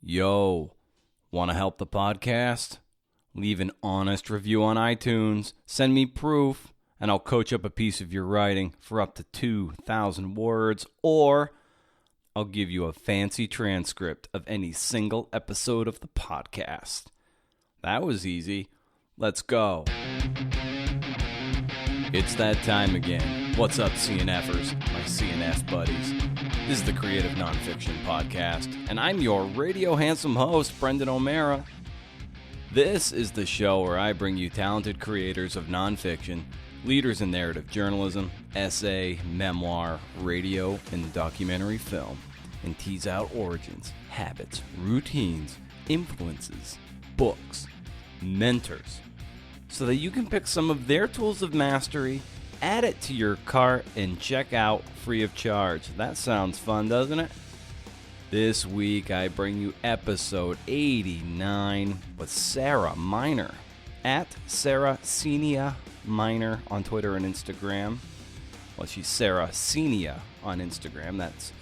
Yo, want to help the podcast? Leave an honest review on iTunes, send me proof, and I'll coach up a piece of your writing for up to 2,000 words, or I'll give you a fancy transcript of any single episode of the podcast. That was easy. Let's go. It's that time again. What's up, CNFers, my CNF buddies? This is the Creative Nonfiction Podcast, and I'm your radio handsome host, Brendan O'Mara. This is the show where I bring you talented creators of nonfiction, leaders in narrative journalism, essay, memoir, radio, and documentary film, and tease out origins, habits, routines, influences, books, mentors, so that you can pick some of their tools of mastery, add it to your cart, and check out free of charge. That sounds fun, doesn't it? This week, I bring you episode 89 with Sarah Miner at Sarah Senia Miner on Twitter and Instagram. Well, she's Sarah Senia on Instagram. That's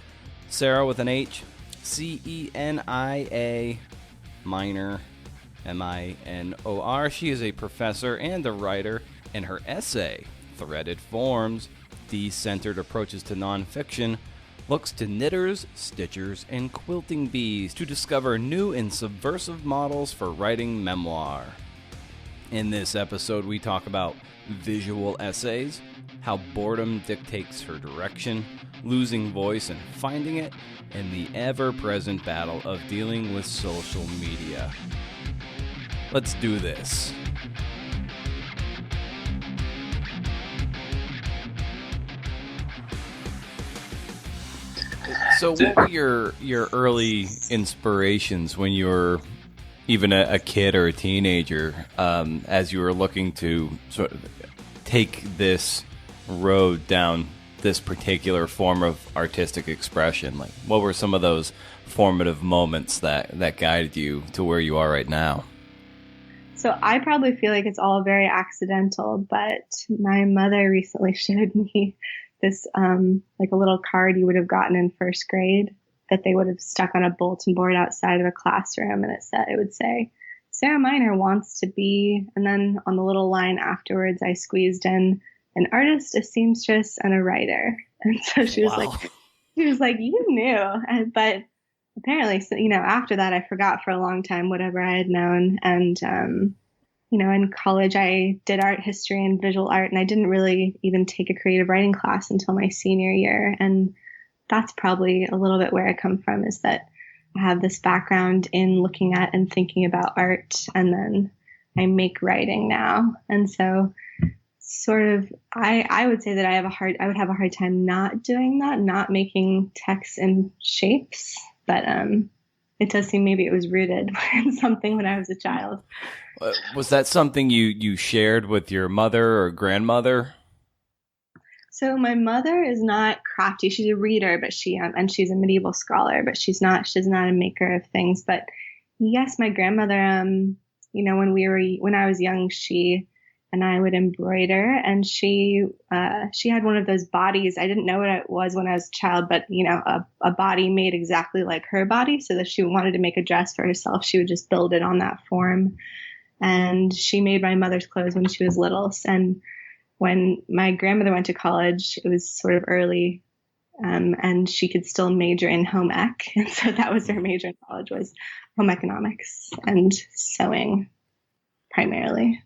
Sarah with an H, Cenia Miner, Minor. She is a professor and a writer, and her essay, Threaded Forms, Decentered Approaches to Nonfiction, looks to knitters, stitchers, and quilting bees to discover new and subversive models for writing memoir. In this episode, we talk about visual essays, how boredom dictates her direction, losing voice and finding it, and the ever-present battle of dealing with social media. Let's do this. So what were your early inspirations when you were even a kid or a teenager, as you were looking to sort of take this road down this particular form of artistic expression? Like, what were some of those formative moments that guided you to where you are right now? So I probably feel like it's all very accidental, but my mother recently showed me this, like a little card you would have gotten in first grade that they would have stuck on a bulletin board outside of a classroom. And it would say, Sarah Miner wants to be, and then on the little line afterwards, I squeezed in an artist, a seamstress, and a writer. And so she was like, you knew. But apparently, after that, I forgot for a long time whatever I had known. And, in college, I did art history and visual art, and I didn't really even take a creative writing class until my senior year. And that's probably a little bit where I come from, is that I have this background in looking at and thinking about art, and then I make writing now. And so sort of, I would say that I would have a hard time not doing that, not making text and shapes. But it does seem maybe it was rooted in something when I was a child. Was that something you shared with your mother or grandmother? So my mother is not crafty. She's a reader, but and she's a medieval scholar, but she's not a maker of things. But yes, my grandmother, when I was young, she and I would embroider, and she had one of those bodies. I didn't know what it was when I was a child, but a body made exactly like her body, so that she wanted to make a dress for herself, she would just build it on that form. And she made my mother's clothes when she was little. And when my grandmother went to college, it was sort of early, and she could still major in home ec. And so that was her major in college, was home economics and sewing primarily.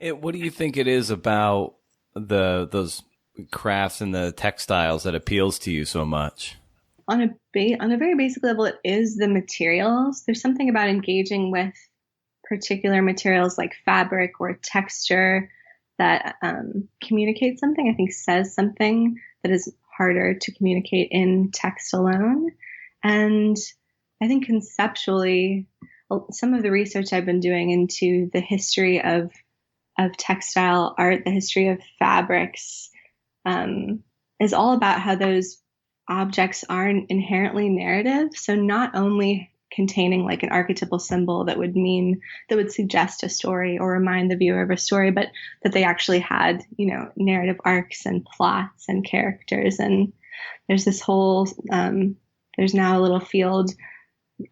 What do you think it is about those crafts and the textiles that appeals to you so much? On a very basic level, it is the materials. There's something about engaging with particular materials like fabric or texture that communicates something, I think says something that is harder to communicate in text alone. And I think conceptually, some of the research I've been doing into the history of textile art, the history of fabrics, is all about how those objects are inherently narrative. So not only containing like an archetypal symbol that would suggest a story or remind the viewer of a story, but that they actually had, narrative arcs and plots and characters. And there's this whole, there's now a little field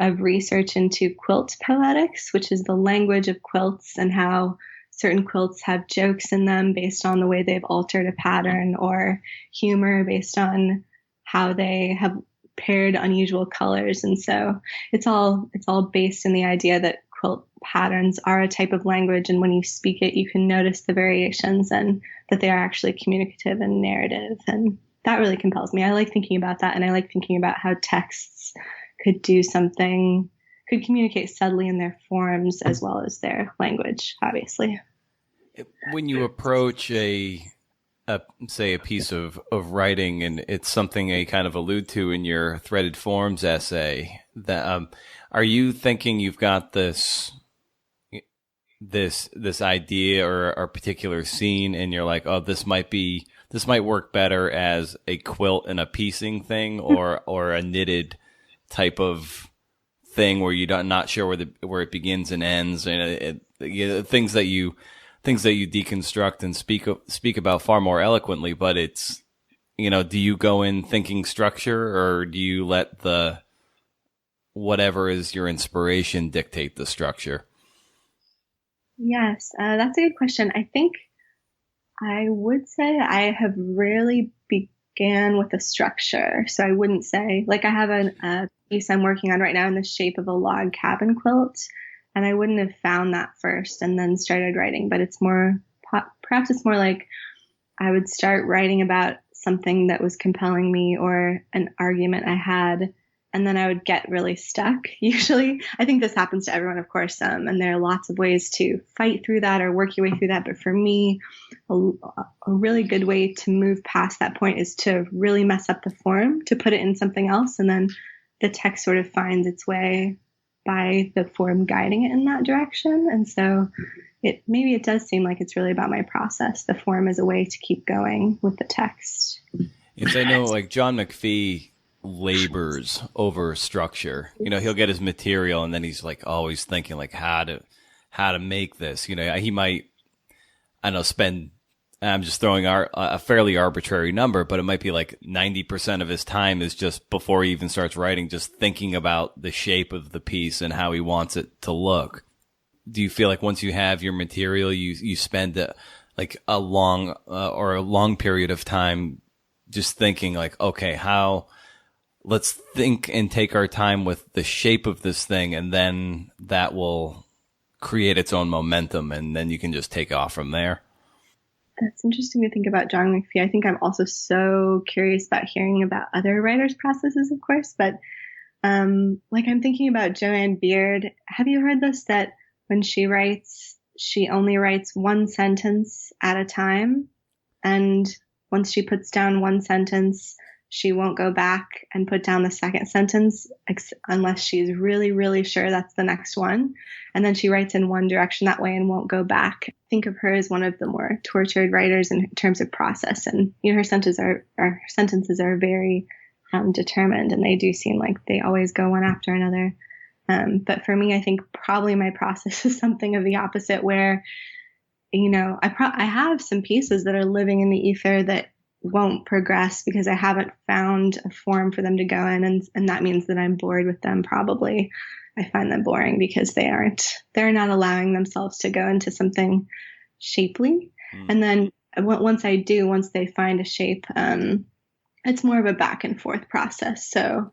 of research into quilt poetics, which is the language of quilts and how certain quilts have jokes in them based on the way they've altered a pattern, or humor based on how they have paired unusual colors. And so it's all based in the idea that quilt patterns are a type of language, and when you speak it, you can notice the variations and that they are actually communicative and narrative. And that really compels me. I like thinking about that, and I like thinking about how texts could do something, could communicate subtly in their forms as well as their language, obviously. When you approach say a piece of writing, and it's something I kind of allude to in your Threaded Forms essay, that are you thinking you've got this idea or a particular scene, and you're like, oh, this might work better as a quilt and a piecing thing, or a knitted type of thing where you're not sure where it begins and ends, and things that you deconstruct and speak about far more eloquently. But it's, do you go in thinking structure, or do you let whatever is your inspiration dictate the structure? Yes, that's a good question. I think I would say I have rarely began with a structure. So I wouldn't say, like, I have a piece I'm working on right now in the shape of a log cabin quilt, and I wouldn't have found that first and then started writing. But it's more, perhaps it's more like I would start writing about something that was compelling me or an argument I had, and then I would get really stuck. Usually, I think this happens to everyone, of course, and there are lots of ways to fight through that or work your way through that. But for me, a really good way to move past that point is to really mess up the form, to put it in something else, and then the text sort of finds its way by the form guiding it in that direction. And so maybe it does seem like it's really about my process. The form is a way to keep going with the text. Yes, I know, like John McPhee labors over structure. He'll get his material and then he's like always thinking like how to make this. He might, I don't know, spend, I'm just throwing a fairly arbitrary number, but it might be like 90% of his time is just before he even starts writing, just thinking about the shape of the piece and how he wants it to look. Do you feel like once you have your material, you spend a long period of time just thinking like, okay, let's think and take our time with the shape of this thing, and then that will create its own momentum, and then you can just take off from there? That's interesting to think about John McPhee. I think I'm also so curious about hearing about other writers' processes, of course, but I'm thinking about Joanne Beard. Have you heard this, that when she writes, she only writes one sentence at a time, and once she puts down one sentence, she won't go back and put down the second sentence unless she's really, really sure that's the next one. And then she writes in one direction that way and won't go back. Think of her as one of the more tortured writers in terms of process. And her sentences are very determined, and they do seem like they always go one after another. But for me, I think probably my process is something of the opposite, where, I have some pieces that are living in the ether that won't progress because I haven't found a form for them to go in, and that means that I'm bored with them. Probably I find them boring because they're not allowing themselves to go into something shapely. And then once they find a shape, it's more of a back and forth process. So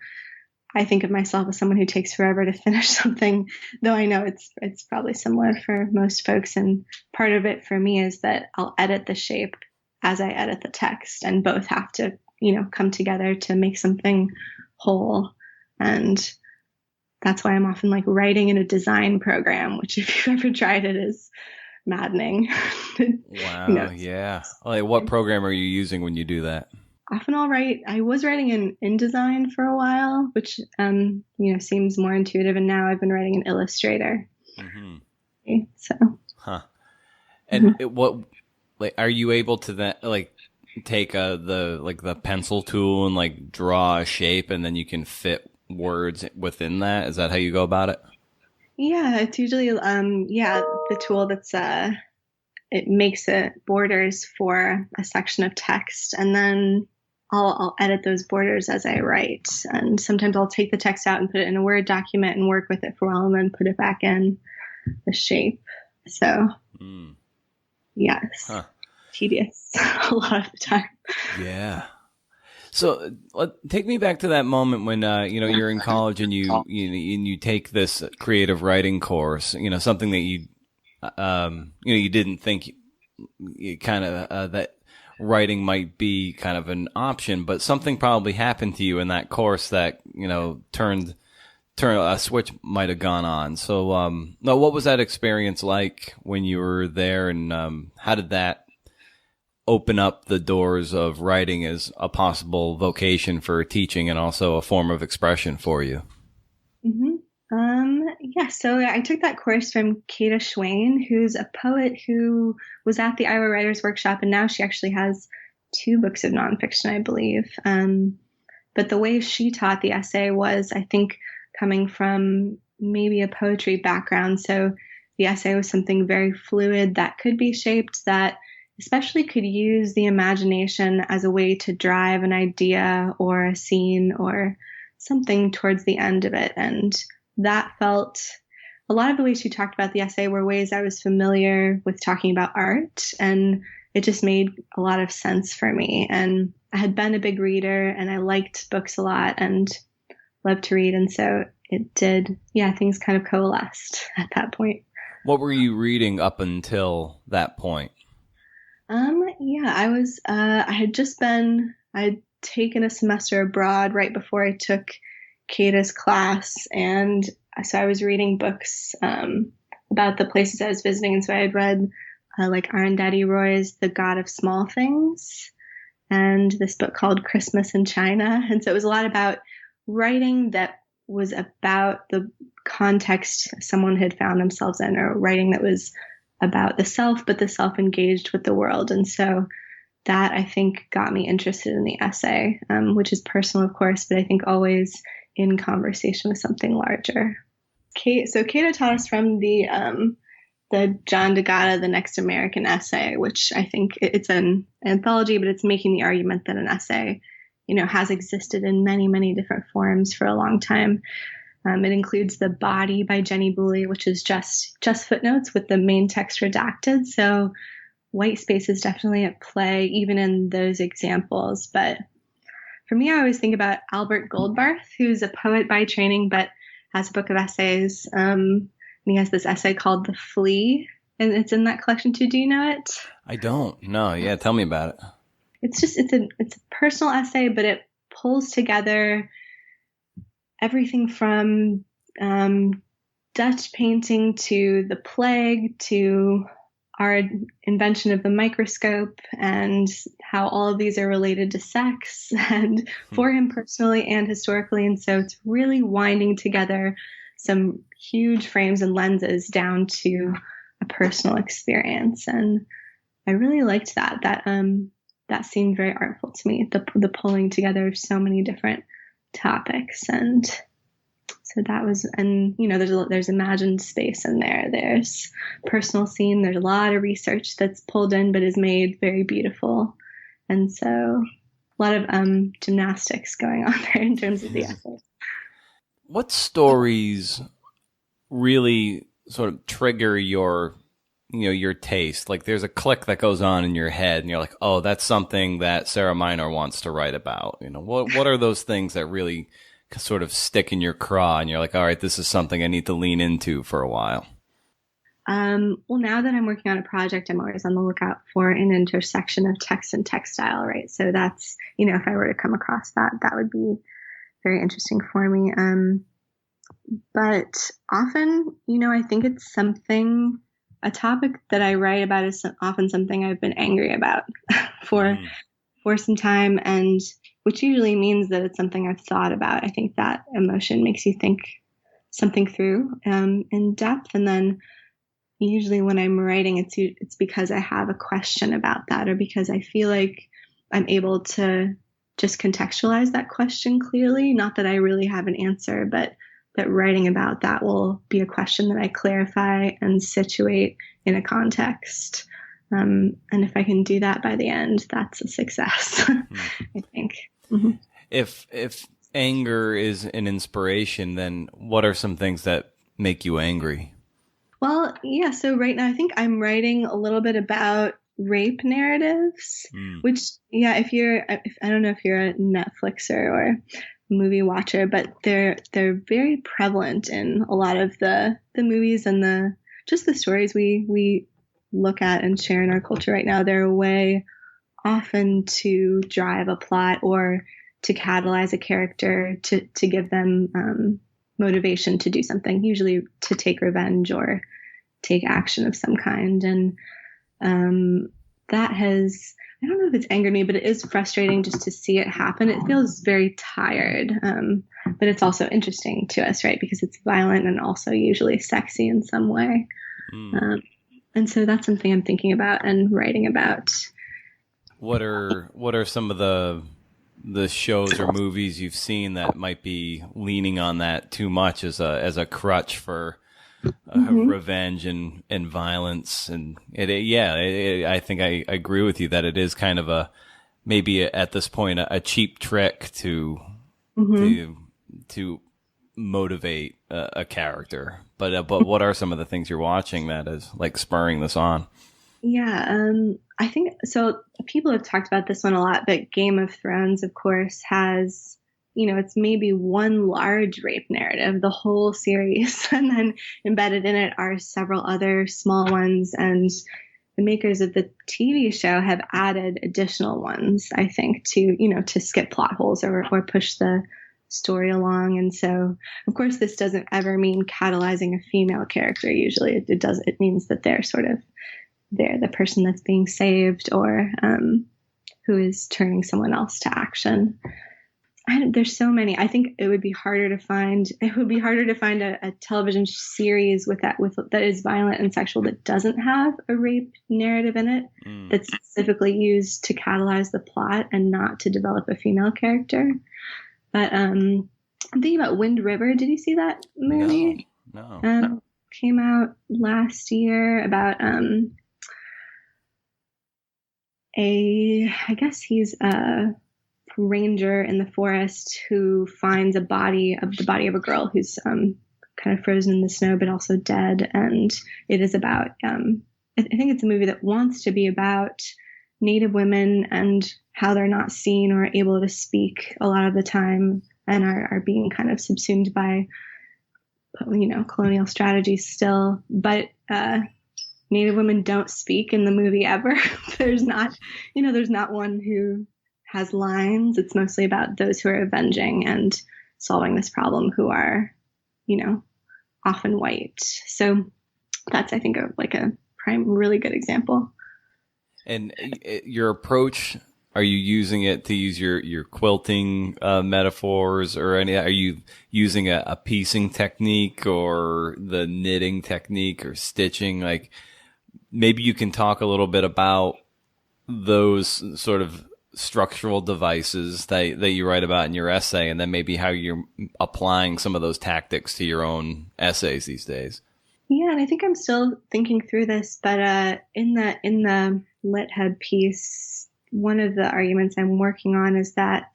I think of myself as someone who takes forever to finish something, though I know it's probably similar for most folks. And part of it for me is that I'll edit the shape as I edit the text, and both have to, come together to make something whole. And that's why I'm often like writing in a design program, which if you've ever tried it is maddening. Wow. Yeah. Like, what program are you using when you do that? Often I was writing in InDesign for a while, which, seems more intuitive. And now I've been writing in Illustrator. Mm-hmm. So. Huh. And what, like, are you able to then take the pencil tool and like draw a shape, and then you can fit words within that? Is that how you go about it? Yeah, it's usually the tool that's it makes it borders for a section of text, and then I'll edit those borders as I write. And sometimes I'll take the text out and put it in a Word document and work with it for a while and then put it back in the shape. So, yes, tedious a lot of the time. Yeah. So take me back to that moment when you're in college and you take this creative writing course. Something that you didn't think that writing might be kind of an option, but something probably happened to you in that course that turned a switch might have gone on. So what was that experience like when you were there, and how did that open up the doors of writing as a possible vocation for teaching and also a form of expression for you? Mm-hmm. So I took that course from Kata Schwain, who's a poet who was at the Iowa Writers Workshop, and now she actually has 2 books of nonfiction, I believe. But the way she taught the essay was, I think, coming from maybe a poetry background. So the essay was something very fluid that could be shaped, that especially could use the imagination as a way to drive an idea or a scene or something towards the end of it. And that felt, a lot of the ways she talked about the essay were ways I was familiar with talking about art, and it just made a lot of sense for me. And I had been a big reader and I liked books a lot and loved to read. And so it did, things kind of coalesced at that point. What were you reading up until that point? I'd taken a semester abroad right before I took Kata's class. And so I was reading books, about the places I was visiting. And so I had read, like Arundhati Roy's The God of Small Things and this book called Christmas in China. And so it was a lot about writing that was about the context someone had found themselves in, or writing that was about the self, but the self engaged with the world. And so that, I think, got me interested in the essay, which is personal, of course, but I think always in conversation with something larger. So Kata taught us from the John D'Agata, The Next American Essay, which I think it's an anthology, but it's making the argument that an essay, has existed in many, many different forms for a long time. It includes The Body by Jenny Booley, which is just footnotes with the main text redacted. So white space is definitely at play, even in those examples. But for me, I always think about Albert Goldbarth, who's a poet by training, but has a book of essays. And he has this essay called The Flea, and it's in that collection too. Do you know it? I don't. No. Yeah. Tell me about it. It's a personal essay, but it pulls together everything from Dutch painting to the plague to our invention of the microscope, and how all of these are related to sex, and for him personally and historically. And so it's really winding together some huge frames and lenses down to a personal experience. And I really liked that. That seemed very artful to me, the pulling together of so many different topics. And so that was, and there's imagined space in there. There's personal scene. There's a lot of research that's pulled in, but is made very beautiful. And so a lot of gymnastics going on there in terms of the essay. What stories really sort of trigger your taste? Like there's a click that goes on in your head and you're like, oh, that's something that Sarah Miner wants to write about. What are those things that really sort of stick in your craw and you're like, all right, this is something I need to lean into for a while? Well, now that I'm working on a project, I'm always on the lookout for an intersection of text and textile, right? So that's, if I were to come across that, that would be very interesting for me. But often, I think it's a topic that I write about is often something I've been angry about for some time, and which usually means that it's something I've thought about. I think that emotion makes you think something through in depth. And then usually when I'm writing, it's because I have a question about that, or because I feel like I'm able to just contextualize that question clearly. Not that I really have an answer, but that writing about that will be a question that I clarify and situate in a context. And if I can do that by the end, that's a success, I think. Mm-hmm. If anger is an inspiration, then what are some things that make you angry? Well, yeah. So right now, I think I'm writing a little bit about rape narratives, which, yeah, I don't know if you're a Netflixer or movie watcher, but they're very prevalent in a lot of the movies and the stories we look at and share in our culture right now. They're a way often to drive a plot or to catalyze a character to give them motivation to do something, usually to take revenge or take action of some kind. And that has, I don't know if it's angered me, but it is frustrating just to see it happen. It feels very tired, but it's also interesting to us, right? Because it's violent and also usually sexy in some way. And so that's something I'm thinking about and writing about. What are some of the shows or movies you've seen that might be leaning on that too much as a crutch for revenge and violence? And I think I agree with you that it is kind of maybe at this point a cheap trick to motivate a character. But what are some of the things you're watching that is like spurring this on? Yeah, I think so. People have talked about this one a lot, but Game of Thrones, of course, has, it's maybe one large rape narrative, the whole series, and then embedded in it are several other small ones. And the makers of the TV show have added additional ones, I think, to skip plot holes or push the story along. And so, of course, this doesn't ever mean catalyzing a female character. Usually it means that they're the person that's being saved or who is turning someone else to action. There's so many. I think it would be harder to find a television series that is violent and sexual that doesn't have a rape narrative in it, that's specifically used to catalyze the plot and not to develop a female character. But I'm thinking about Wind River. Did you see that movie? No. Came out last year about I guess he's a ranger in the forest who finds the body of a girl who's kind of frozen in the snow but also dead. And it is about I think it's a movie that wants to be about Native women and how they're not seen or able to speak a lot of the time and are being kind of subsumed by colonial strategies still. But Native women don't speak in the movie ever. There's not one who has lines. It's mostly about those who are avenging and solving this problem who are, often white. So that's, I think, a really good example. And your approach, are you using it to use your quilting metaphors or are you using a piecing technique or the knitting technique or stitching? Like, maybe you can talk a little bit about those sort of structural devices that you write about in your essay, and then maybe how you're applying some of those tactics to your own essays these days. Yeah, and I think I'm still thinking through this, but in the Lit Head piece, one of the arguments I'm working on is that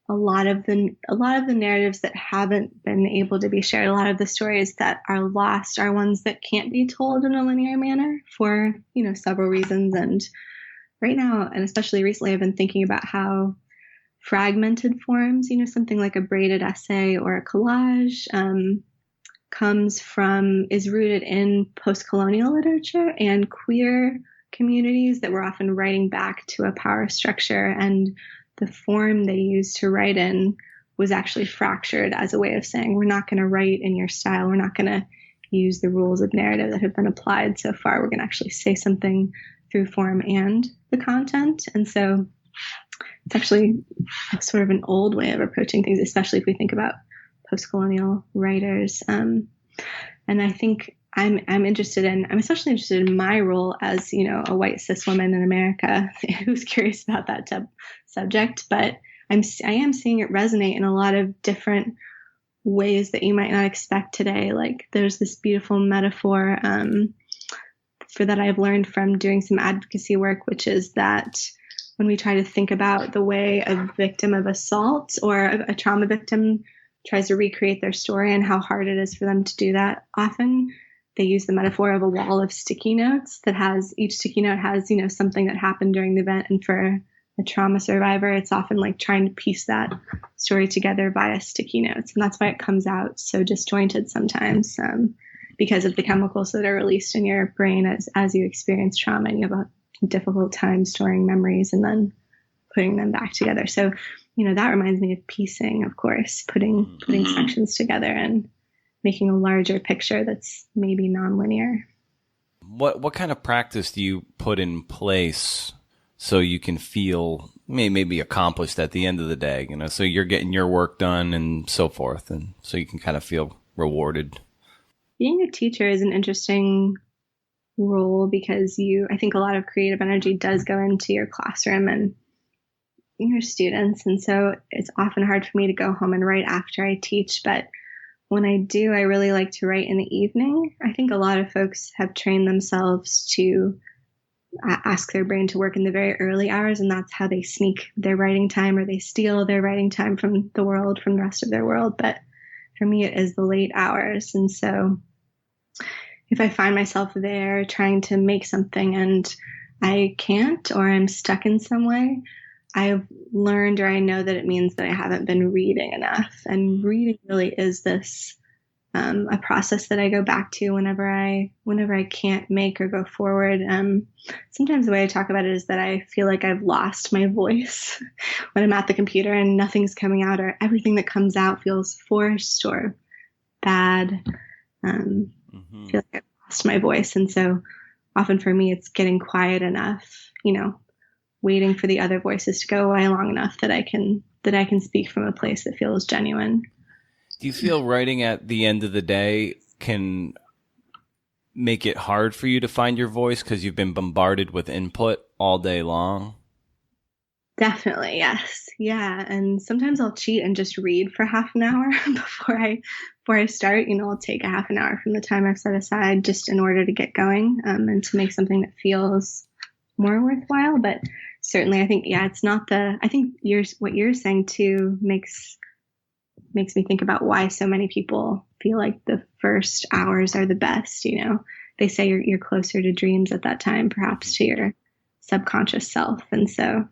a lot of the narratives that haven't been able to be shared, a lot of the stories that are lost are ones that can't be told in a linear manner for, several reasons. And right now, and especially recently, I've been thinking about how fragmented forms, something like a braided essay or a collage, is rooted in post-colonial literature and queer communities that were often writing back to a power structure, and the form they used to write in was actually fractured as a way of saying, we're not going to write in your style. We're not going to use the rules of narrative that have been applied so far. We're going to actually say something through form and the content. And so it's actually sort of an old way of approaching things, especially if we think about post-colonial writers. And I think I'm especially interested in my role as, a white cis woman in America who's curious about that subject, but I am seeing it resonate in a lot of different ways that you might not expect today. Like there's this beautiful metaphor, that I've learned from doing some advocacy work, which is that when we try to think about the way a victim of assault or a trauma victim tries to recreate their story and how hard it is for them to do that, often they use the metaphor of a wall of sticky notes that has, each sticky note has, something that happened during the event. And for a trauma survivor, it's often like trying to piece that story together via sticky notes. And that's why it comes out so disjointed sometimes, because of the chemicals that are released in your brain as you experience trauma, and you have a difficult time storing memories and then putting them back together. So, that reminds me of piecing, of course, putting sections together and making a larger picture that's maybe nonlinear. What kind of practice do you put in place so you can feel maybe accomplished at the end of the day? So you're getting your work done and so forth, and so you can kind of feel rewarded. Being a teacher is an interesting role because I think a lot of creative energy does go into your classroom and your students. And so it's often hard for me to go home and write after I teach. But when I do, I really like to write in the evening. I think a lot of folks have trained themselves to ask their brain to work in the very early hours, and that's how they sneak their writing time, or they steal their writing time from the world, from the rest of their world. But for me, it is the late hours. And so if I find myself there trying to make something and I can't, or I'm stuck in some way, I've learned, or I know that it means that I haven't been reading enough. And reading really is this, a process that I go back to whenever I can't make or go forward. Sometimes the way I talk about it is that I feel like I've lost my voice when I'm at the computer and nothing's coming out, or everything that comes out feels forced or bad. I feel like I've lost my voice. And so often for me, it's getting quiet enough, waiting for the other voices to go away long enough that I can speak from a place that feels genuine. Do you feel writing at the end of the day can make it hard for you to find your voice because you've been bombarded with input all day long? Definitely, yes. Yeah. And sometimes I'll cheat and just read for half an hour before I start. I'll take a half an hour from the time I've set aside just in order to get going, and to make something that feels more worthwhile. But certainly I think, it's not I think what you're saying too makes me think about why so many people feel like the first hours are the best. They say you're closer to dreams at that time, perhaps to your subconscious self. And so,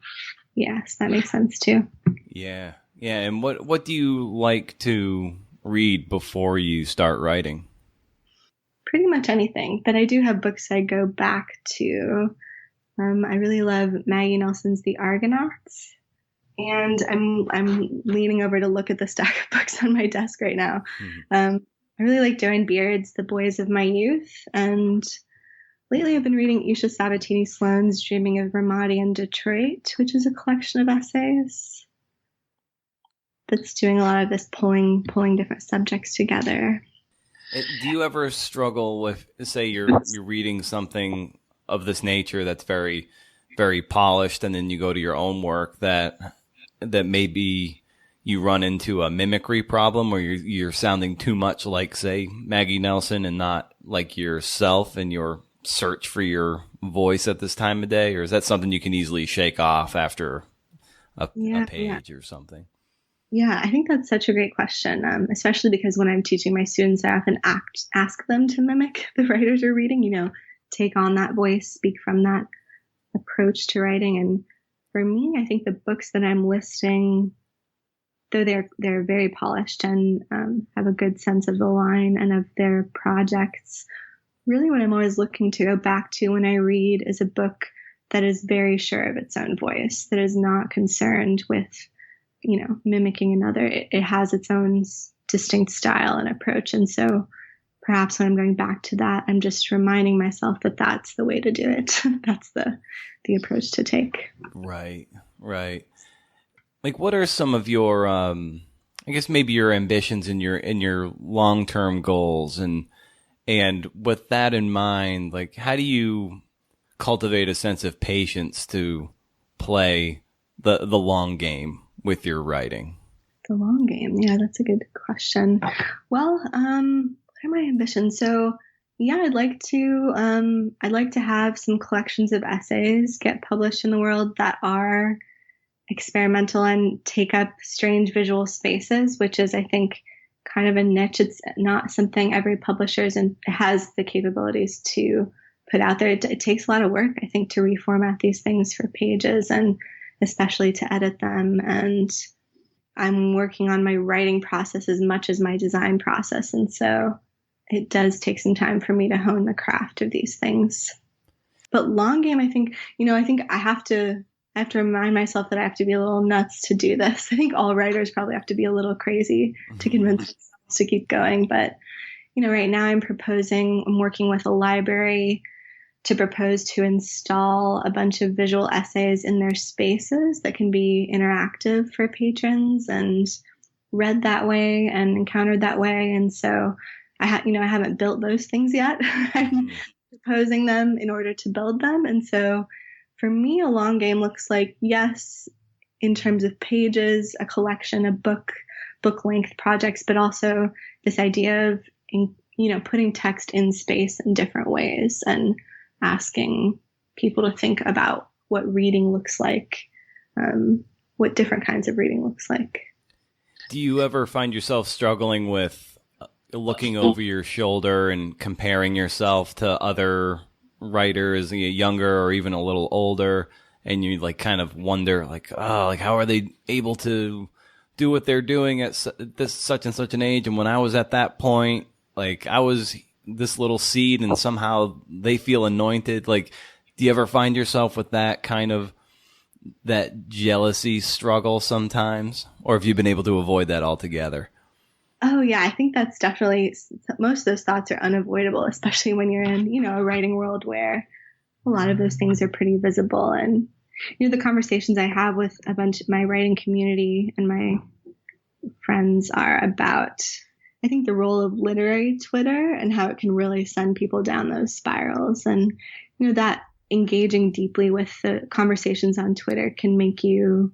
yes, that makes sense too. Yeah. Yeah. And what do you like to read before you start writing? Pretty much anything, but I do have books I go back to. I really love Maggie Nelson's The Argonauts, and I'm leaning over to look at the stack of books on my desk right now. I really like Joan Beard's The Boys of My Youth, and lately I've been reading Isha Sabatini Sloan's Dreaming of Ramadi and Detroit, which is a collection of essays that's doing a lot of this pulling different subjects together. Do you ever struggle with, say, you're reading something of this nature that's very, very polished, and then you go to your own work that maybe you run into a mimicry problem where you're sounding too much like, say, Maggie Nelson and not like yourself in your search for your voice at this time of day? Or is that something you can easily shake off after a page or something? Yeah, I think that's such a great question, especially because when I'm teaching my students, I often ask them to mimic the writers are reading, take on that voice, speak from that approach to writing. And for me, I think the books that I'm listing, though they're very polished and have a good sense of the line and of their projects, really what I'm always looking to go back to when I read is a book that is very sure of its own voice, that is not concerned with, mimicking another. It has its own distinct style and approach. And so perhaps when I'm going back to that, I'm just reminding myself that that's the way to do it. That's the approach to take. Right. Like, what are some of your, I guess maybe your ambitions and your long-term goals, and with that in mind, like, how do you cultivate a sense of patience to play the long game with your writing? The long game, yeah, that's a good question. Well, what are my ambitions? So Yeah, I'd like to have some collections of essays get published in the world that are experimental and take up strange visual spaces, which is, I think, kind of a niche. It's not something every publisher has the capabilities to put out there. It takes a lot of work, I think, to reformat these things for pages and especially to edit them. And I'm working on my writing process as much as my design process. And so it does take some time for me to hone the craft of these things. But long game, I think I have to remind myself that I have to be a little nuts to do this. I think all writers probably have to be a little crazy to convince themselves to keep going. But, right now I'm working with a library to propose to install a bunch of visual essays in their spaces that can be interactive for patrons and read that way and encountered that way. And so I haven't built those things yet. I'm proposing them in order to build them. And so for me, a long game looks like, yes, in terms of pages, a collection of book length projects, but also this idea of, putting text in space in different ways and asking people to think about what reading looks like, what different kinds of reading looks like. Do you ever find yourself struggling with looking over your shoulder and comparing yourself to other writers, younger or even a little older, and you kind of wonder how are they able to do what they're doing at this such and such an age, and when I was at that point, I was this little seed and somehow they feel anointed. Do you ever find yourself with that kind of that jealousy struggle sometimes, or have you been able to avoid that altogether? Oh yeah, I think that's definitely, most of those thoughts are unavoidable, especially when you're in, a writing world where a lot of those things are pretty visible. And, the conversations I have with a bunch of my writing community and my friends are about, I think, the role of literary Twitter and how it can really send people down those spirals. And, that engaging deeply with the conversations on Twitter can make you,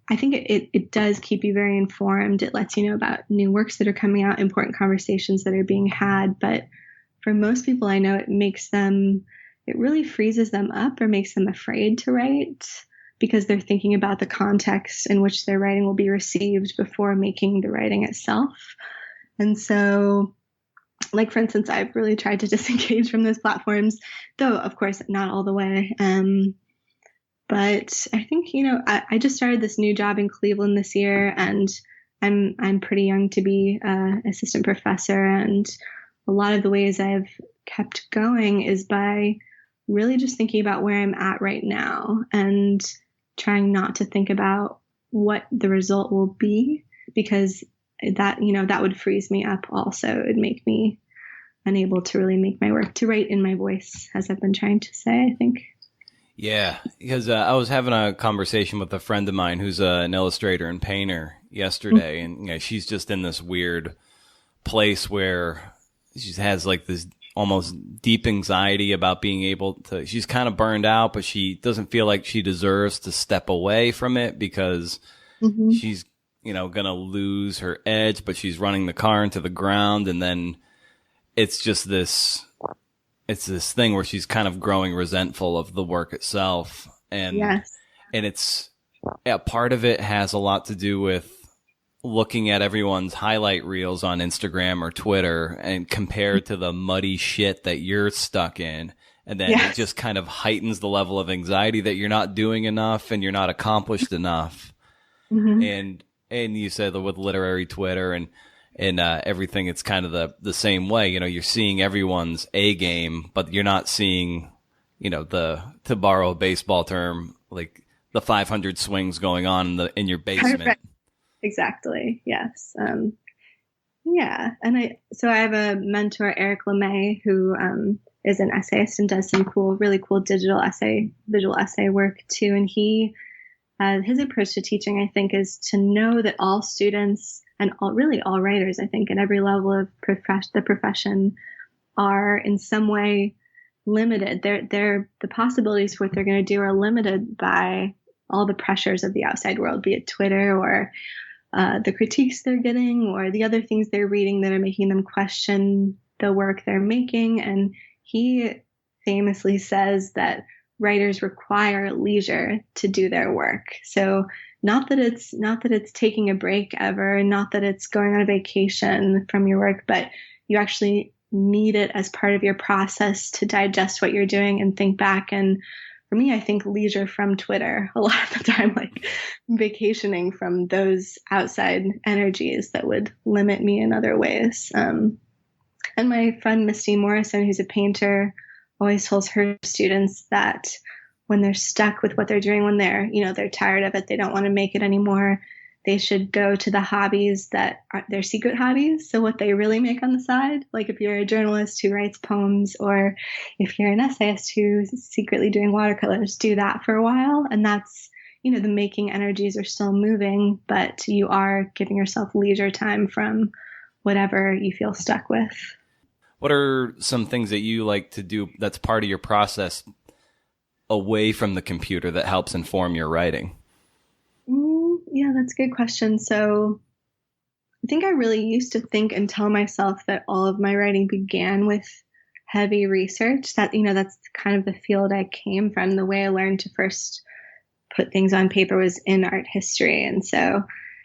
I think it does keep you very informed. It lets you know about new works that are coming out, important conversations that are being had. But for most people I know, it really freezes them up or makes them afraid to write because they're thinking about the context in which their writing will be received before making the writing itself. And so, for instance, I've really tried to disengage from those platforms, though, of course, not all the way. But I think, I just started this new job in Cleveland this year, and I'm pretty young to be an assistant professor. And a lot of the ways I've kept going is by really just thinking about where I'm at right now and trying not to think about what the result will be, because that would freeze me up also. It would make me unable to really make my work, to write in my voice, as I've been trying to say, I think. Yeah, because I was having a conversation with a friend of mine who's an illustrator and painter yesterday, and she's just in this weird place where she has this almost deep anxiety about being able to, she's kind of burned out, but she doesn't feel like she deserves to step away from it because she's, going to lose her edge, but she's running the car into the ground. And then it's just this thing where she's kind of growing resentful of the work itself. And, yes. And part of it has a lot to do with looking at everyone's highlight reels on Instagram or Twitter and compared to the muddy shit that you're stuck in. And then it just kind of heightens the level of anxiety that you're not doing enough and you're not accomplished enough. And you said that with literary Twitter and everything, it's kind of the same way. You're seeing everyone's A game, but you're not seeing, to borrow a baseball term, the 500 swings going on in your basement. Perfect. Exactly. Yes. Yeah. And I have a mentor, Eric LeMay, who is an essayist and does some really cool visual essay work too. And his approach to teaching, I think, is to know that all students and all writers, I think, at every level of the profession are in some way limited. The possibilities for what they're going to do are limited by all the pressures of the outside world, be it Twitter or the critiques they're getting or the other things they're reading that are making them question the work they're making. And he famously says that writers require leisure to do their work. So not that it's taking a break ever, not that it's going on a vacation from your work, but you actually need it as part of your process to digest what you're doing and think back. And for me, I think leisure from Twitter a lot of the time, like vacationing from those outside energies that would limit me in other ways. And my friend Misty Morrison, who's a painter, always tells her students that when they're stuck with what they're doing, when they're tired of it, they don't want to make it anymore, they should go to the hobbies that are their secret hobbies. So what they really make on the side, like if you're a journalist who writes poems, or if you're an essayist who's secretly doing watercolors, do that for a while. And that's, the making energies are still moving, but you are giving yourself leisure time from whatever you feel stuck with. What are some things that you like to do that's part of your process away from the computer that helps inform your writing? Yeah, that's a good question. So I think I really used to think and tell myself that all of my writing began with heavy research. That, that's kind of the field I came from. The way I learned to first put things on paper was in art history. And so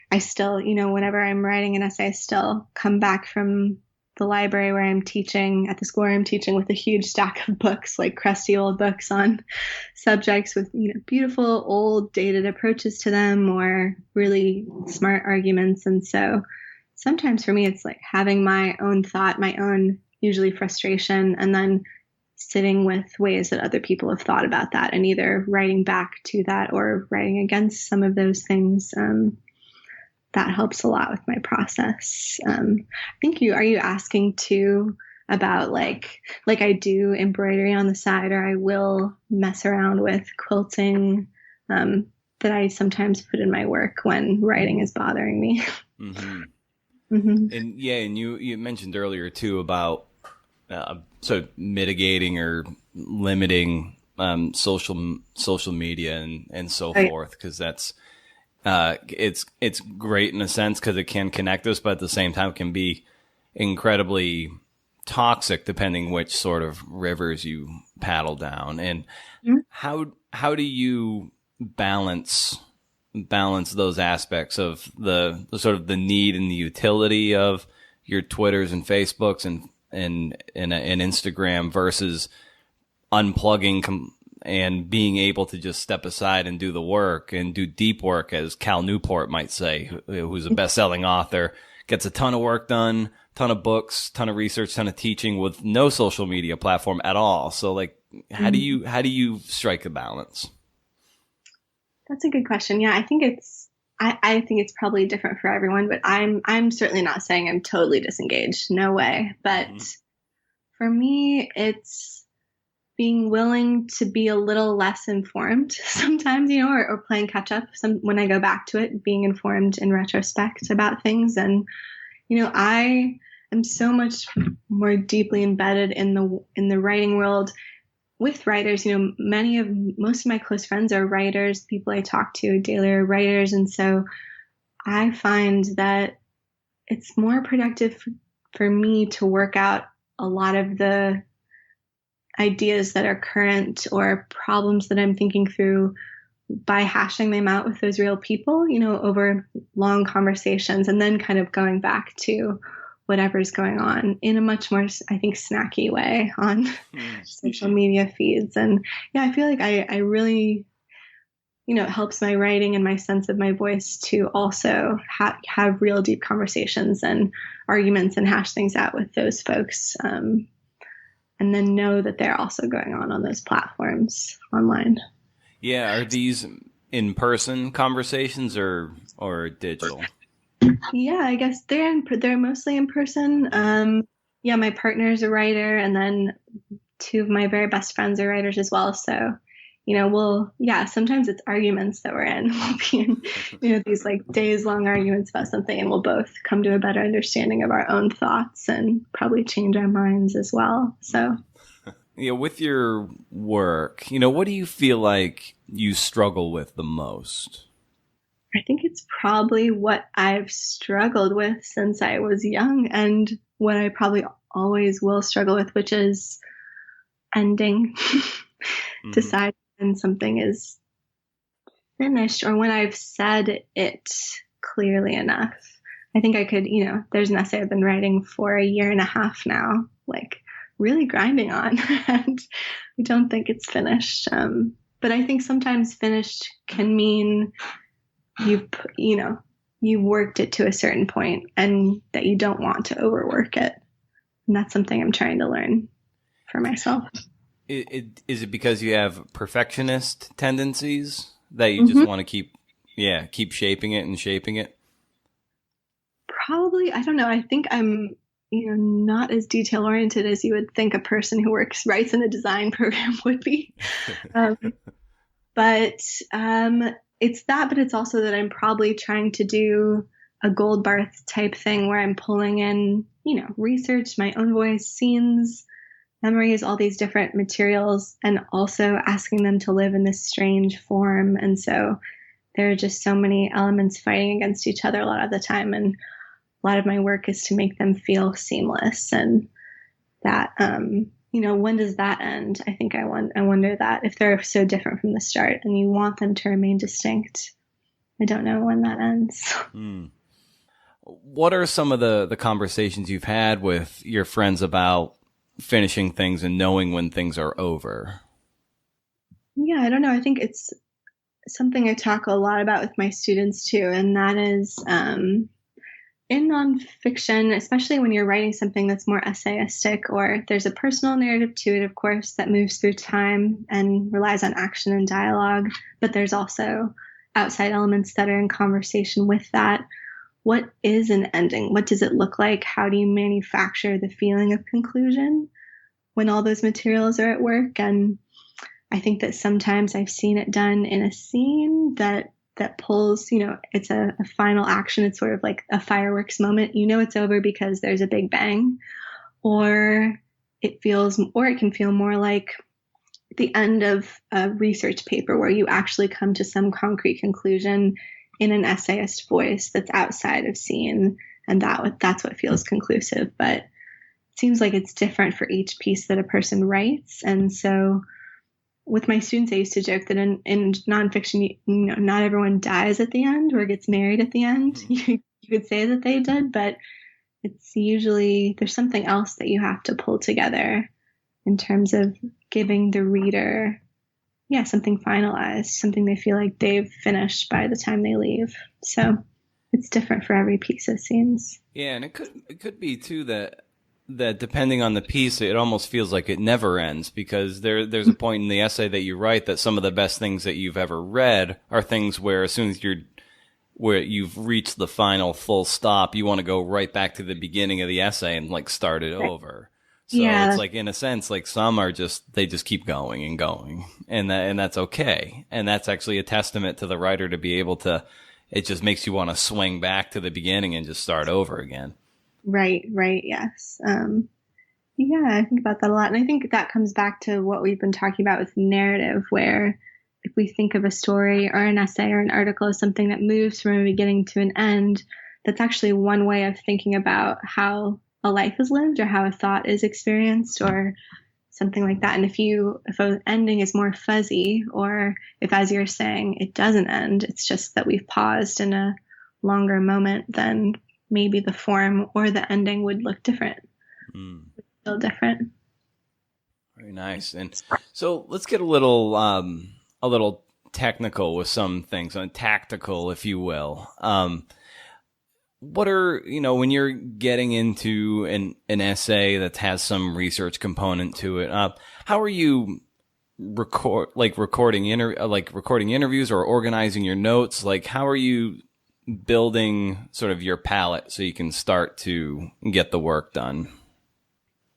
I still, whenever I'm writing an essay, I still come back from the library where I'm teaching, at the school where I'm teaching, with a huge stack of books, like crusty old books on subjects with, beautiful old dated approaches to them, or really smart arguments. And so sometimes for me, it's like having my own thought, my own usually frustration, and then sitting with ways that other people have thought about that and either writing back to that or writing against some of those things. That helps a lot with my process. I think are you asking too about like I do embroidery on the side, or I will mess around with quilting, that I sometimes put in my work when writing is bothering me. Mm-hmm. Mm-hmm. And you mentioned earlier too about mitigating or limiting social media and so forth, because that's it's great in a sense because it can connect us, but at the same time it can be incredibly toxic depending which sort of rivers you paddle down. And how do you balance those aspects of the sort of the need and the utility of your Twitters and Facebooks and Instagram versus unplugging and being able to just step aside and do the work and do deep work, as Cal Newport might say, who's a best-selling author, gets a ton of work done, ton of books, ton of research, ton of teaching with no social media platform at all. So like, how do you strike a balance? That's a good question. Yeah, I think I think it's probably different for everyone, but I'm certainly not saying I'm totally disengaged. No way. But for me, it's being willing to be a little less informed sometimes, or playing catch up. When I go back to it, being informed in retrospect about things. And, I am so much more deeply embedded in the writing world with writers. Most of my close friends are writers. People I talk to daily are writers. And so I find that it's more productive for me to work out a lot of the ideas that are current or problems that I'm thinking through by hashing them out with those real people, over long conversations, and then kind of going back to whatever's going on in a much more, I think, snacky way on social media feeds. And yeah, I feel like I really, it helps my writing and my sense of my voice to also have real deep conversations and arguments and hash things out with those folks. And then know that they're also going on those platforms online. Yeah. Are these in-person conversations or digital? Yeah, I guess they're mostly in person. Yeah, my partner is a writer, and then two of my very best friends are writers as well. So, sometimes it's arguments that we're in. We'll be in, these like days long arguments about something, and we'll both come to a better understanding of our own thoughts and probably change our minds as well. So, with your work, what do you feel like you struggle with the most? I think it's probably what I've struggled with since I was young, and what I probably always will struggle with, which is ending. Decide when something is finished or when I've said it clearly enough. I think I could, there's an essay I've been writing for a year and a half now, like really grinding on, and I don't think it's finished. But I think sometimes finished can mean you've worked it to a certain point and that you don't want to overwork it. And that's something I'm trying to learn for myself. Is it because you have perfectionist tendencies that you just want to keep shaping it and shaping it? Probably. I don't know. I think I'm, not as detail oriented as you would think a person who writes in a design program would be. But it's that, but it's also that I'm probably trying to do a Goldbarth type thing where I'm pulling in, research, my own voice, scenes, memories, all these different materials, and also asking them to live in this strange form. And so there are just so many elements fighting against each other a lot of the time. And a lot of my work is to make them feel seamless. And that, when does that end? I think I wonder that if they're so different from the start and you want them to remain distinct, I don't know when that ends. What are some of the conversations you've had with your friends about finishing things and knowing when things are over? Yeah, I don't know. I think it's something I talk a lot about with my students too. And that is in nonfiction, especially when you're writing something that's more essayistic, or there's a personal narrative to it, of course, that moves through time and relies on action and dialogue. But there's also outside elements that are in conversation with that. What is an ending? What does it look like? How do you manufacture the feeling of conclusion when all those materials are at work? And I think that sometimes I've seen it done in a scene that pulls, it's a final action. It's sort of like a fireworks moment. It's over because there's a big bang, or it can feel more like the end of a research paper where you actually come to some concrete conclusion in an essayist voice that's outside of scene, and that's what feels conclusive. But it seems like it's different for each piece that a person writes. And so with my students, I used to joke that in nonfiction, not everyone dies at the end or gets married at the end. You could say that they did, but it's usually there's something else that you have to pull together in terms of giving the reader something finalized, something they feel like they've finished by the time they leave. So it's different for every piece of scenes. Yeah, and it could be too that depending on the piece, it almost feels like it never ends, because there's a point in the essay that you write that some of the best things that you've ever read are things where as soon as where you've reached the final full stop, you want to go right back to the beginning of the essay and like start it over. So it's like, in a sense, like some are they just keep going and going, and that's okay. And that's actually a testament to the writer to be able to, it just makes you want to swing back to the beginning and just start over again. Right. Yes. I think about that a lot. And I think that comes back to what we've been talking about with narrative, where if we think of a story or an essay or an article as something that moves from a beginning to an end, that's actually one way of thinking about how a life is lived or how a thought is experienced or something like that. And if an ending is more fuzzy, or if, as you're saying, it doesn't end, it's just that we've paused in a longer moment, then maybe the form or the ending would look different. Still different. Very nice. And so let's get a little technical with some things, tactical, if you will. What are, when you're getting into an essay that has some research component to it, how are you recording interviews or organizing your notes? Like, how are you building sort of your palette so you can start to get the work done?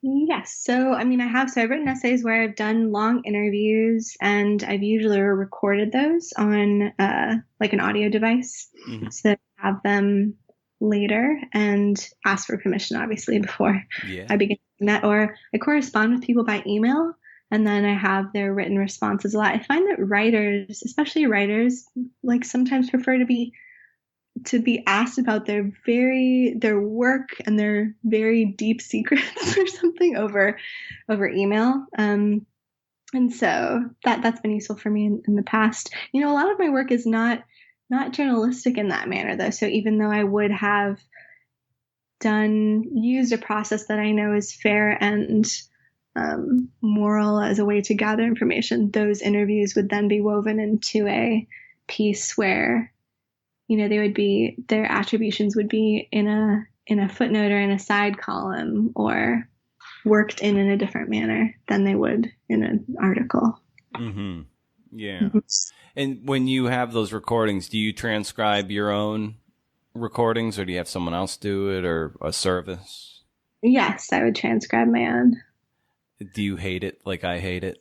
Yes. So, I've written essays where I've done long interviews, and I've usually recorded those on like an audio device, so that I have them later and ask for permission, obviously, before I begin that. Or I correspond with people by email, and then I have their written responses a lot. I find that writers, especially writers, like sometimes prefer to be to be asked about their work and their very deep secrets or something over email. And so that's been useful for me in the past. A lot of my work is not journalistic in that manner, though. So even though I would have used a process that I know is fair and moral as a way to gather information, those interviews would then be woven into a piece where, their attributions would be in a footnote or in a side column, or worked in a different manner than they would in an article. Mm-hmm. Yeah. And when you have those recordings, do you transcribe your own recordings, or do you have someone else do it, or a service? Yes, I would transcribe my own. Do you hate it like I hate it?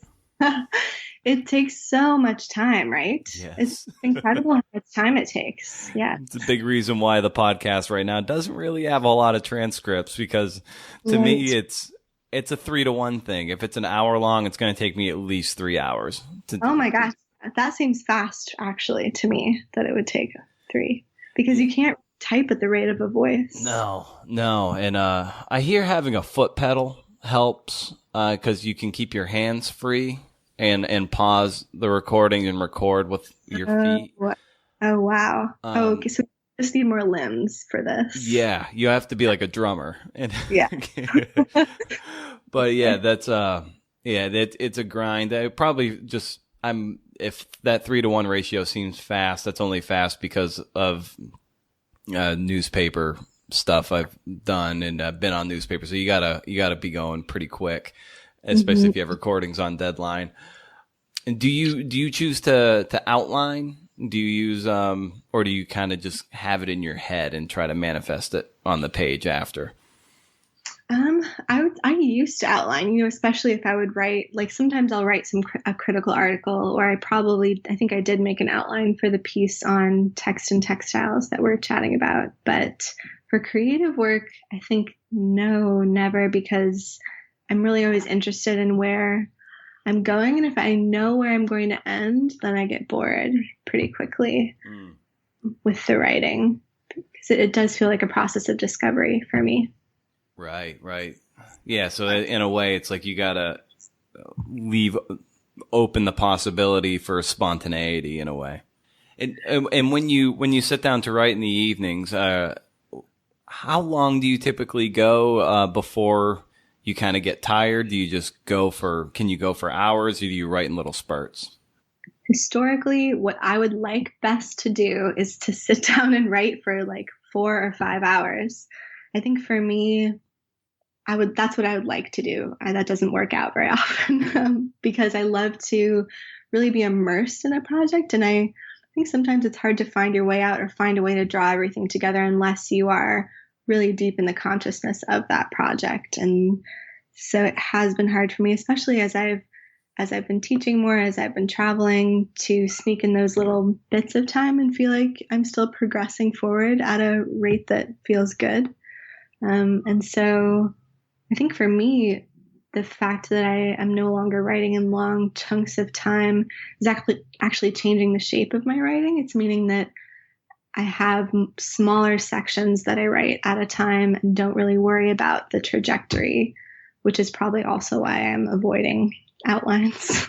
It takes so much time, right? Yes. It's incredible how much time it takes. Yeah. It's a big reason why the podcast right now doesn't really have a lot of transcripts, because to me, it's a 3-to-1 thing. If it's an hour long, it's going to take me at least 3 hours. Oh my gosh. That seems fast, actually, to me, that it would take 3, because you can't type at the rate of a voice. No. And I hear having a foot pedal helps, because you can keep your hands free and pause the recording and record with your feet. Oh, wow. Okay, so you just need more limbs for this. Yeah, you have to be like a drummer. Yeah. But yeah, that's it's a grind. I probably if that 3-to-1 ratio seems fast, that's only fast because of newspaper stuff I've done, and I've been on newspaper. So you gotta be going pretty quick, especially if you have recordings on deadline. And do you choose to outline? Do you use or do you kind of just have it in your head and try to manifest it on the page after? I used to outline, especially if I would write, like sometimes I'll write a critical article, or I think I did make an outline for the piece on text and textiles that we're chatting about. But for creative work, I think no, never, because I'm really always interested in where I'm going. And if I know where I'm going to end, then I get bored pretty quickly with the writing, because it does feel like a process of discovery for me. Right. Yeah, so in a way, it's like you gotta leave open the possibility for spontaneity in a way. And when you sit down to write in the evenings, how long do you typically go before you kind of get tired? Do you just can you go for hours, or do you write in little spurts? Historically, what I would like best to do is to sit down and write for like 4 or 5 hours. I think for me, that's what I would like to do. That doesn't work out very often because I love to really be immersed in a project. And I think sometimes it's hard to find your way out or find a way to draw everything together unless you are really deep in the consciousness of that project. And so it has been hard for me, especially as I've been teaching more, as I've been traveling, to sneak in those little bits of time and feel like I'm still progressing forward at a rate that feels good. And so I think for me, the fact that I am no longer writing in long chunks of time is actually changing the shape of my writing. It's meaning that I have smaller sections that I write at a time and don't really worry about the trajectory, which is probably also why I'm avoiding outlines.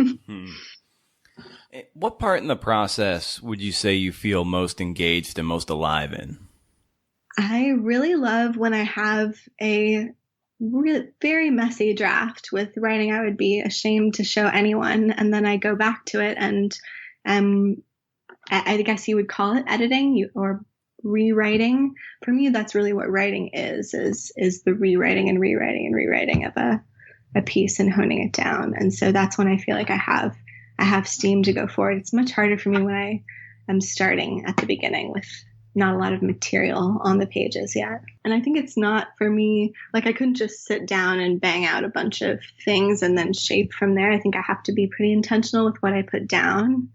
What part in the process would you say you feel most engaged and most alive in? I really love when I have a very messy draft with writing I would be ashamed to show anyone, and then I go back to it and I guess you would call it editing or rewriting. For me, that's really what writing is the rewriting and rewriting and rewriting of a piece and honing it down. And so that's when I feel like I have steam to go forward. It's much harder for me when I am starting at the beginning with not a lot of material on the pages yet. And I think it's not for me, like I couldn't just sit down and bang out a bunch of things and then shape from there. I think I have to be pretty intentional with what I put down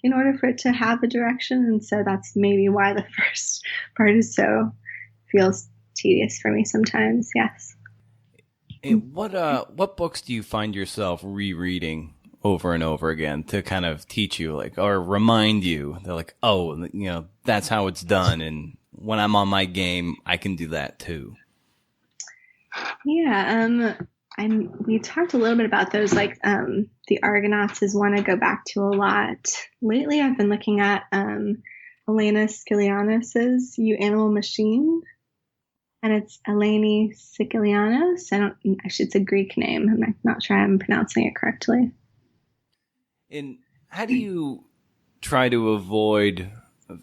in order for it to have a direction. And so that's maybe why the first part feels tedious for me sometimes. Yes. And what books do you find yourself rereading over and over again to kind of teach you, like, or remind you that, like, oh, that's how it's done when I'm on my game, I can do that too? Yeah, we talked a little bit about those, like the Argonauts is one I go back to a lot. Lately, I've been looking at Elena Skilianos's You Animal Machine, and it's Eleni Sikilianos. Actually, it's a Greek name. I'm not sure I'm pronouncing it correctly. And how do you try to avoid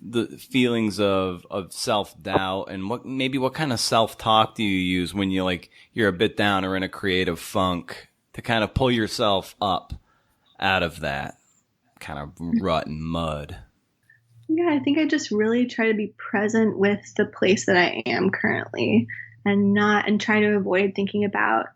the feelings of self-doubt, and what kind of self-talk do you use when you're a bit down or in a creative funk to kind of pull yourself up out of that kind of rut and mud? Yeah, I think I just really try to be present with the place that I am currently, and try to avoid thinking about,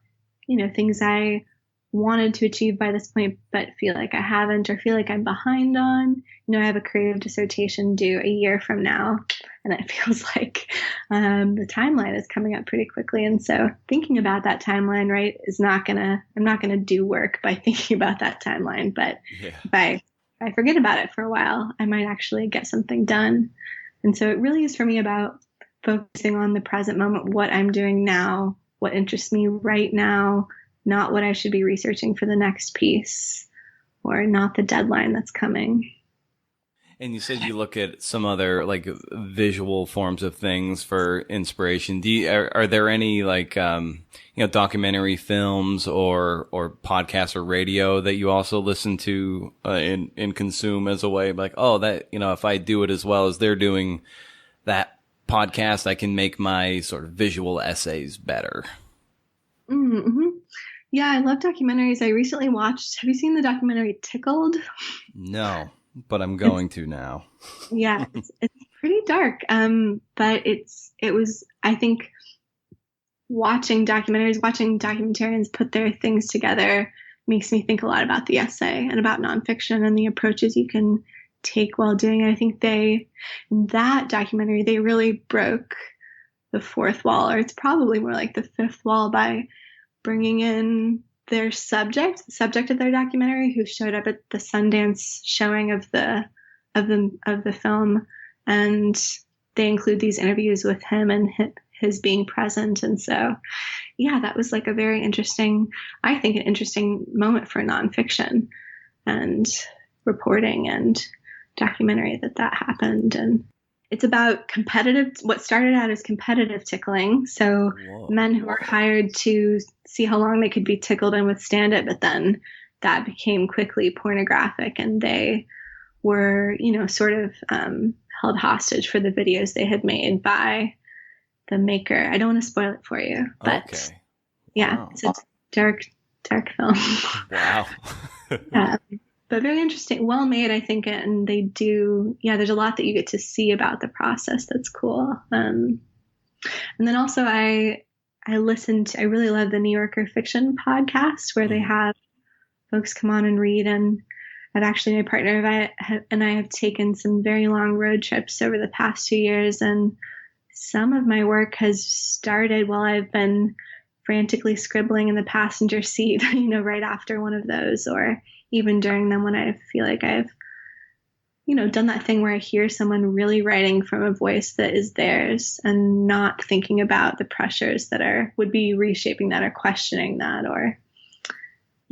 things I wanted to achieve by this point, but feel like I haven't, or feel like I'm behind on. I have a creative dissertation due a year from now, and it feels like the timeline is coming up pretty quickly. And so thinking about that timeline, right, I'm not gonna do work by thinking about that timeline. But if I forget about it for a while, I might actually get something done. And so it really is for me about focusing on the present moment, what I'm doing now, what interests me right now, not what I should be researching for the next piece, or not the deadline that's coming. And you said you look at some other visual forms of things for inspiration. Are there any documentary films or podcasts or radio that you also listen to and consume as a way if I do it as well as they're doing that podcast, I can make my sort of visual essays better? Mm-hmm. Yeah, I love documentaries. I recently watched, have you seen the documentary Tickled? No, but I'm going to now. Yeah, it's pretty dark. But it was, I think, watching documentarians put their things together makes me think a lot about the essay and about nonfiction and the approaches you can take while doing it. I think in that documentary, they really broke the fourth wall, or it's probably more like the fifth wall, by bringing in the subject of their documentary, who showed up at the Sundance showing of the film, and they include these interviews with him and his being present. And so, yeah, that was a very interesting moment for nonfiction and reporting and documentary that happened. And it's about what started out as competitive tickling. So men who were hired to see how long they could be tickled and withstand it. But then that became quickly pornographic, and they were, sort of held hostage for the videos they had made by the maker. I don't want to spoil it for you, but okay. Yeah, wow. It's a dark film. Wow. But very interesting, well made, I think. And they do, there's a lot that you get to see about the process that's cool. And then also I really love the New Yorker Fiction podcast, where they have folks come on and read. And my partner and I have taken some very long road trips over the past 2 years. And some of my work has started while I've been frantically scribbling in the passenger seat, right after one of those, or even during them when I feel like I've, done that thing where I hear someone really writing from a voice that is theirs and not thinking about the pressures that would be reshaping that or questioning that. Or,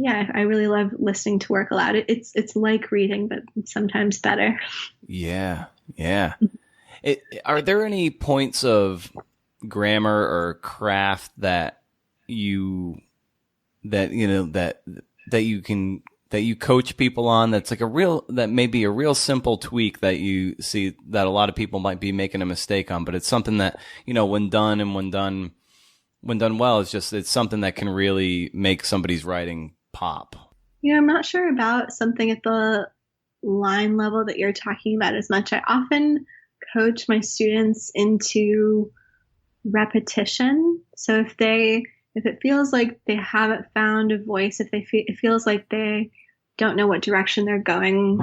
I really love listening to work aloud. It's like reading, but sometimes better. Yeah. Yeah. Are there any points of grammar or craft that you coach people on, that's that may be a real simple tweak that you see that a lot of people might be making a mistake on, but it's something that, when done well, it's something that can really make somebody's writing pop? I'm not sure about something at the line level that you're talking about as much. I often coach my students into repetition. So if it feels like they haven't found a voice, if it feels like they don't know what direction they're going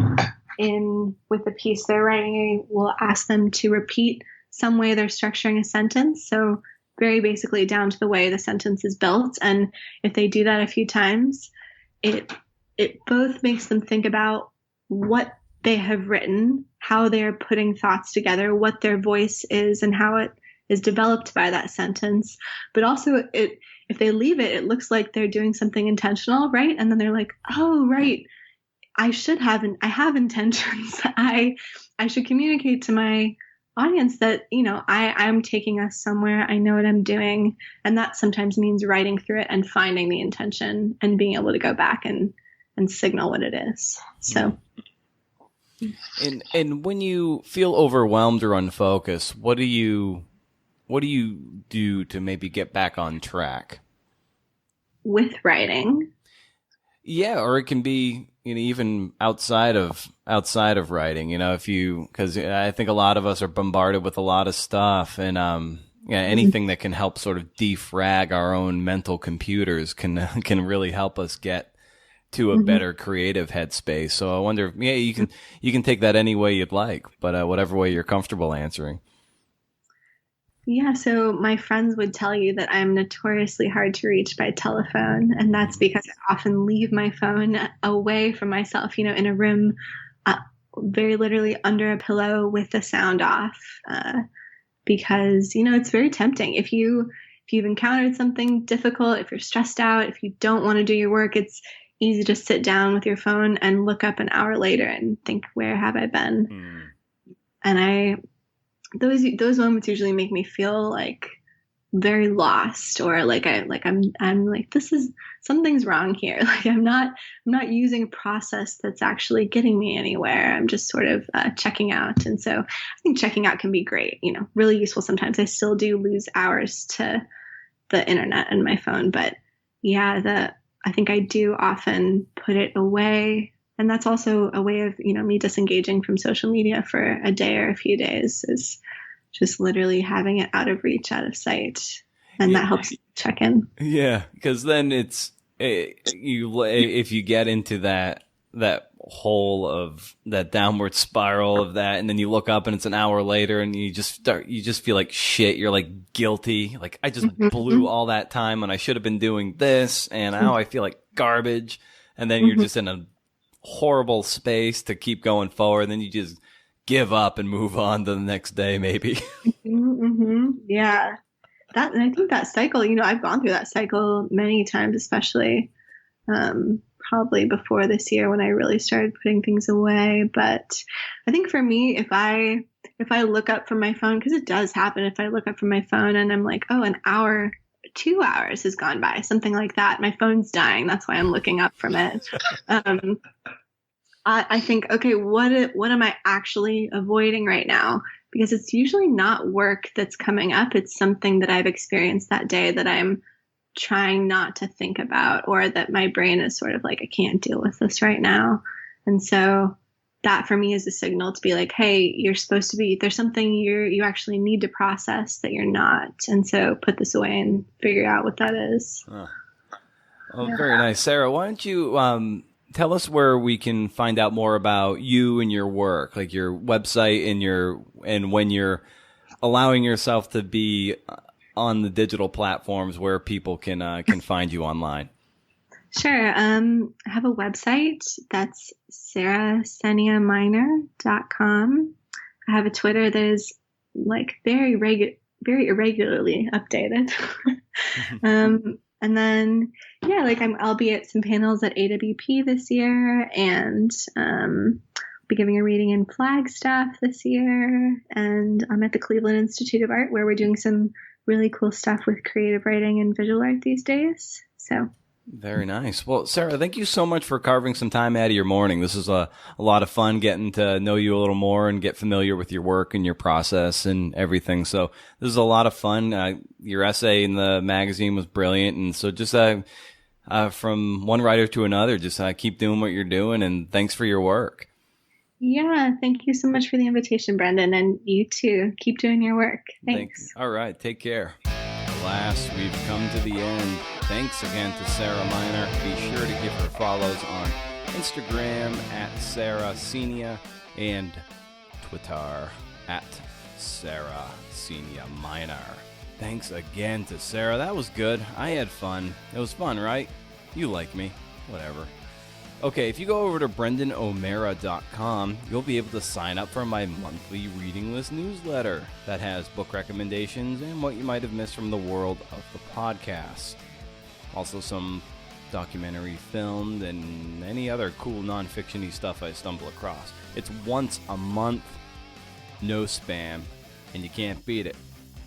in with the piece they're writing, we'll ask them to repeat some way they're structuring a sentence. So very basically down to the way the sentence is built. And if they do that a few times, it both makes them think about what they have written, how they're putting thoughts together, what their voice is, and how it is developed by that sentence. But also, if they leave it, it looks like they're doing something intentional, right? And then they're like, oh, right, I have intentions. I should communicate to my audience that, I'm taking us somewhere. I know what I'm doing. And that sometimes means writing through it and finding the intention and being able to go back and signal what it is. So. And when you feel overwhelmed or unfocused, what do you do to maybe get back on track? With writing? Yeah, or it can be, even outside of writing, because I think a lot of us are bombarded with a lot of stuff, and anything that can help sort of defrag our own mental computers can really help us get to a better creative headspace. So I wonder, you can take that any way you'd like, but whatever way you're comfortable answering. Yeah, so my friends would tell you that I'm notoriously hard to reach by telephone, and that's because I often leave my phone away from myself, in a room, very literally under a pillow with the sound off, because, it's very tempting. If you've encountered something difficult, if you're stressed out, if you don't want to do your work, it's easy to sit down with your phone and look up an hour later and think, where have I been? And those moments usually make me feel like very lost, or like I'm like, this is, something's wrong here. Like I'm not using a process that's actually getting me anywhere. I'm just sort of checking out. And so I think checking out can be great, really useful sometimes. I still do lose hours to the internet and my phone, but yeah, I think I do often put it away. And that's also a way of, me disengaging from social media for a day or a few days, is just literally having it out of reach, out of sight. And that helps check in. Yeah. Because then if you get into that hole of that downward spiral of that, and then you look up and it's an hour later and you just feel like shit. You're like guilty. Like I just blew all that time and I should have been doing this. And now I feel like garbage. And then you're just in a horrible space to keep going forward. And then you just give up and move on to the next day, maybe. Yeah. And I think that cycle, I've gone through that cycle many times, especially, probably before this year when I really started putting things away. But I think for me, if I look up from my phone, because it does happen, if I look up from my phone and I'm like, oh, an hour, 2 hours has gone by, something like that. My phone's dying. That's why I'm looking up from it. I think, okay, what am I actually avoiding right now? Because it's usually not work that's coming up. It's something that I've experienced that day that I'm trying not to think about, or that my brain is sort of like, I can't deal with this right now. And so that for me is a signal to be like, hey, you're supposed to be, there's something you actually need to process that you're not. And so put this away and figure out what that is. Oh, very nice. Sarah, why don't you tell us where we can find out more about you and your work, like your website and when you're allowing yourself to be on the digital platforms where people can find you online. Sure. I have a website that's sarahseniaminer.com. I have a Twitter that is like very irregularly updated. And then, yeah, like I'll be at some panels at AWP this year, and I'll be giving a reading in Flagstaff this year. And I'm at the Cleveland Institute of Art, where we're doing some really cool stuff with creative writing and visual art these days. So. Very nice. Well, Sarah, thank you so much for carving some time out of your morning. This is a lot of fun getting to know you a little more and get familiar with your work and your process and everything. So this is a lot of fun. Your essay in the magazine was brilliant. And so just from one writer to another, just keep doing what you're doing. And thanks for your work. Yeah, thank you so much for the invitation, Brendan. And you too. Keep doing your work. Thanks. All right. Take care. Alas, we've come to the end. Thanks again to Sarah Miner. Be sure to give her follows on Instagram at Sarah Senia and Twitter at Sarah Senia Miner. Thanks again to Sarah. That was good. I had fun. It was fun, right? You like me. Whatever. Okay, if you go over to BrendanO'Mara.com, you'll be able to sign up for my monthly reading list newsletter that has book recommendations and what you might have missed from the world of the podcast. Also some documentary filmed and any other cool non-fiction-y stuff I stumble across. It's once a month, no spam, and you can't beat it.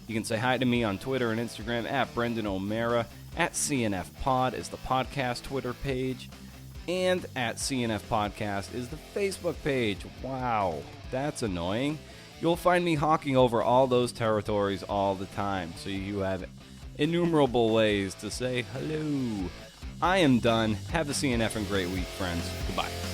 You can say hi to me on Twitter and Instagram at Brendan O'Mara, at CNF Pod is the podcast Twitter page, and at CNF Podcast is the Facebook page. Wow, that's annoying. You'll find me hawking over all those territories all the time, so you have innumerable ways to say hello. I am done. Have a CNF and great week, friends. Goodbye.